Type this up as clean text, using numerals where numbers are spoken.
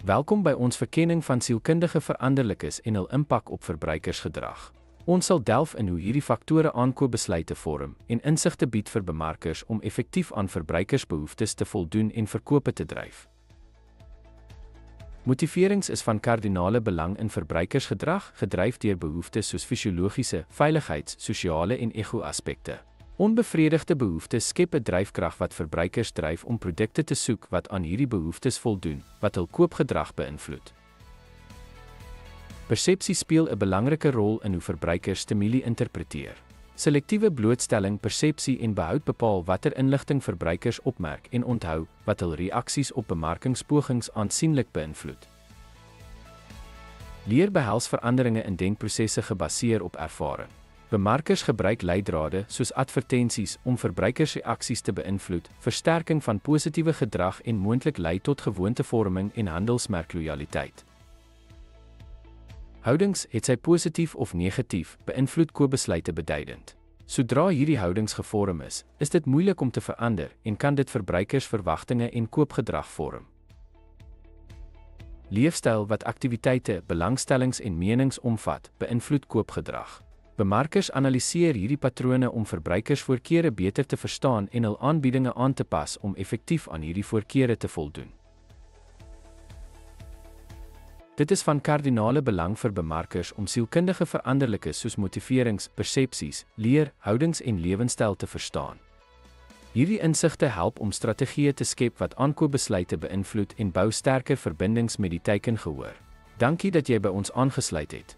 Welkom by ons verkenning van sielkundige veranderlikes en hul impak op verbruikersgedrag. Ons sal delf in hoe hierdie faktore aankoopbesluite vorm en insigte bied vir bemarkers om effektief aan verbruikersbehoeftes te voldoen en verkope te dryf. Motiverings is van kardinale belang in verbruikersgedrag, gedryf deur behoeftes soos fisiologiese, veiligheids-, sosiale en ego-aspekte. Onbevredigde behoeftes skep 'n dryfkrag wat verbruikers dryf om produkte te soek wat aan hierdie behoeftes voldoen, wat hul koopgedrag beïnvloed. Persepsie speel 'n belangrike rol in hoe verbruikers stimule interpreteer. Selektiewe blootstelling, persepsie en behoud bepaal watter inligting verbruikers opmerk en onthou, wat hul reaksies op bemarkingspogings aansienlik beïnvloed. Leer behels veranderinge in denkprosesse gebaseer op ervaring. Bemarkers gebruik leidrade soos advertensies om verbruikersreaksies te beïnvloed, versterking van positiewe gedrag en moontlik lei tot gewoontevorming en handelsmerklojaliteit. Houdings, het sy positief of negatief, beïnvloed koopbesluite beduidend. Sodra hierdie houdings gevorm is dit moeilik om te verander en kan dit verbruikersverwagtinge en koopgedrag vorm. Leefstyl wat aktiwiteite, belangstellings en menings omvat, beïnvloed koopgedrag. Bemarkers analiseer hierdie patrone om verbruikersvoorkeure beter te verstaan en hul aanbiedinge aan te pas om effektief aan hierdie voorkeure te voldoen. Dit is van kardinale belang vir bemarkers om sielkundige veranderlikes soos motiverings, persepsies, leer, houdings en lewenstyl te verstaan. Hierdie insigte help om strategieë te skep wat aankoopbesluite beïnvloed en bou sterker verbindings met die teikengehoor. Dankie dat jy by ons aangesluit het.